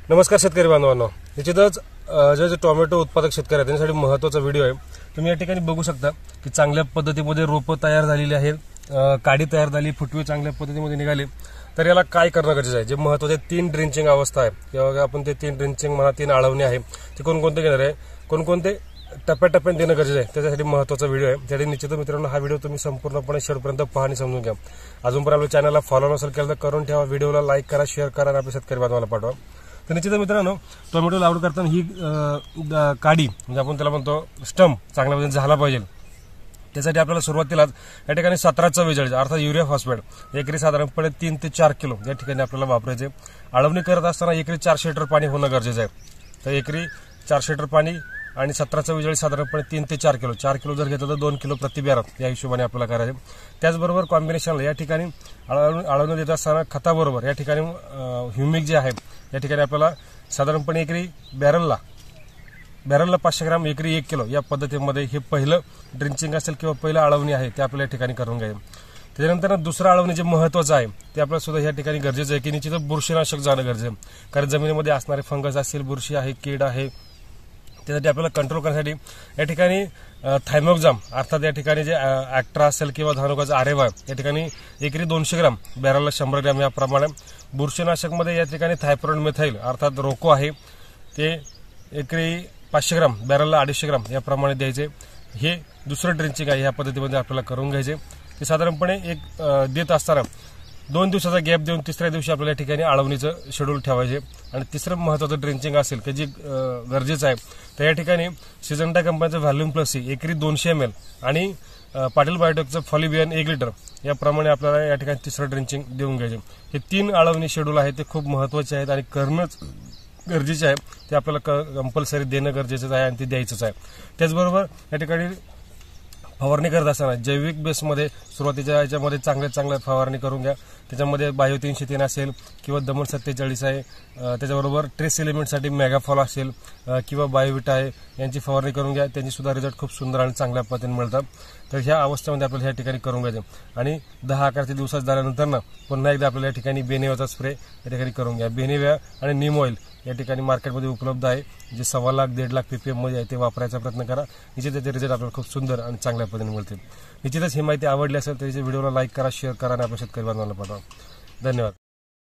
नमस्कार शेतकरी बांधवांनो, निश्चितच जे टोमॅटो उत्पादक शेतकरी आहेत त्यांच्यासाठी महत्त्वाचा व्हिडिओ आहे। तुम्ही या ठिकाणी बघू शकता की चांगल्या पद्धतीमध्ये रोपं तयार झालेली आहेत, काडी तयार झाली, फुटवे चांगल्या पद्धतीमध्ये निघाले। तर याला काय करणं गरजेचं आहे? जे महत्त्वाचे 3 ड्रिंचिंग अवस्था आहे किंवा आपण ते 3 ड्रिंचिंग म्हणा 3 आळवणी आहे ते कोणकोणते घेणार आहे, कोणकोणते टप्प्याटप्प्याने देणं गरजेचं आहे त्याच्यासाठी महत्त्वाचा व्हिडिओ आहे। त्यासाठी निश्चित मित्रांनो हा व्हिडिओ तुम्ही संपूर्णपणे शेवटपर्यंत पहा आणि समजून घ्या। अजूनपर्यंत आपल्या चॅनलला फॉलो नसेल केलं तर करून ठेवा, व्हिडिओला लाईक करा, शेअर करा आणि आपल्या शेतकरी बांधवांना पाठवा। तर निश्चित मित्रांनो टोमॅटो लागवड करताना ही काडी म्हणजे आपण त्याला म्हणतो स्टंप चांगल्या पद्धतीने झाला पाहिजे। त्यासाठी आपल्याला सुरुवातीलाच या ठिकाणी 1744 अर्थात युरिया फॉस्फेट एकरी साधारणपणे 3 ते 4 किलो या ठिकाणी आपल्याला वापरायचे। आळवणी करत असताना एकरी 400 लिटर पाणी होणं गरजेचं आहे। तर एकरी 400 लिटर पाणी आणि 1744 साधारणपणे 3 ते 4 किलो 4 किलो जर घेतलं तर 2 किलो प्रति बॅरल या हिशोबाने आपल्याला करायचे। त्याचबरोबर कॉम्बिनेशनला या ठिकाणी आळवणी देत असताना खताबरोबर या ठिकाणी ह्युमिक जे आहे या ठिकाणी आपल्याला साधारणपणे एकरी बॅरलला 500 ग्रॅम एकरी 1 किलो या पद्धतीमध्ये हे पहिलं ड्रिंचिंग असेल किंवा पहिलं आळवणी आहे ते आपल्या ठिकाणी करून घ्यायचं। त्याच्यानंतर दुसरं आळवणी जे महत्त्वाचं आहे ते आपल्याला सुद्धा या ठिकाणी गरजेचं आहे की निश्चित बुरशीनाशक जाणं गरजेचं आहे। कारण जमिनीमध्ये असणारे फंगस असेल, बुरशी आहे, कीड आहे, त्यासाठी आपल्याला कंट्रोल करण्यासाठी या ठिकाणी थायमोक्झाम अर्थात या ठिकाणी जे ॲक्ट्रा असेल किंवा धानुकाचा आरेवा या ठिकाणी एकरी 200 ग्रॅम बॅरलला 100 ग्रॅम याप्रमाणे। बुरशीनाशकमध्ये या ठिकाणी थायप्रोन मिथाइल अर्थात रोको आहे ते एकरी 500 ग्रॅम बॅरलला 250 ग्रॅम याप्रमाणे द्यायचे। हे दुसरं ड्रिंचिंग आहे, या पद्धतीमध्ये आपल्याला करून घ्यायचे। ते साधारणपणे एक देत असताना 2 दिवसाचा गॅप देऊन तिसऱ्या दिवशी आपल्याला या ठिकाणी आळवणीचं शेड्यूल ठेवायचे। आणि तिसरं महत्त्वाचं ड्रिंचिंग असेल की जे गरजेचं आहे तर या ठिकाणी सिजंटा कंपनीचं व्हॉल्यूम प्लस एकरी 200 ml आणि पाटील बायोटेकचं फॉलिबियन 1 लिटर याप्रमाणे आपल्याला या ठिकाणी तिसरं ड्रिंचिंग देऊन घ्यायचे। हे 3 आळवणी शेड्यूल आहे ते खूप महत्त्वाचे आहेत आणि करणंच गरजेचे आहे। ते आपल्याला कंपल्सरी देणं गरजेचं आहे आणि ते द्यायचंच आहे। त्याचबरोबर या ठिकाणी फवारणी करत असताना जैविक बेसमध्ये सुरुवातीच्या याच्यामध्ये चांगल्या फवारणी करून घ्या। त्याच्यामध्ये बायो 303 असेल किंवा दमन 47 आहे, त्याच्याबरोबर ट्रेस एलिमेंटसाठी मेगाफॉल असेल किंवा बायोविटा आहे यांची फवारणी करून घ्या। त्यांची सुद्धा रिझल्ट खूप सुंदर आणि चांगल्या पद्धतीने मिळतात। तर ह्या अवस्थेमध्ये आपल्याला ह्या ठिकाणी करून घ्यायचं आणि 10-11 दिवसात झाल्यानंतर ना पुन्हा एकदा आपल्याला या ठिकाणी बेनिव्याचा स्प्रे या ठिकाणी करून घ्या। बेनिव्या आणि नीम ऑइल या ठिकाणी मार्केटमध्ये उपलब्ध आहे, जे 1.25 लाख 1.5 लाख ppm मध्ये आहे ते वापरायचा प्रयत्न करा। निश्चित त्याचे रिझल्ट आपल्याला खूप सुंदर आणि चांगल्या पद्धतीने मिळतील। निश्चितच ही माहिती आवडली असेल तर व्हिडिओला लाईक करा, शेअर करा आणि आपल्या शेतकरी बांधवांना पाठवा। धन्यवाद।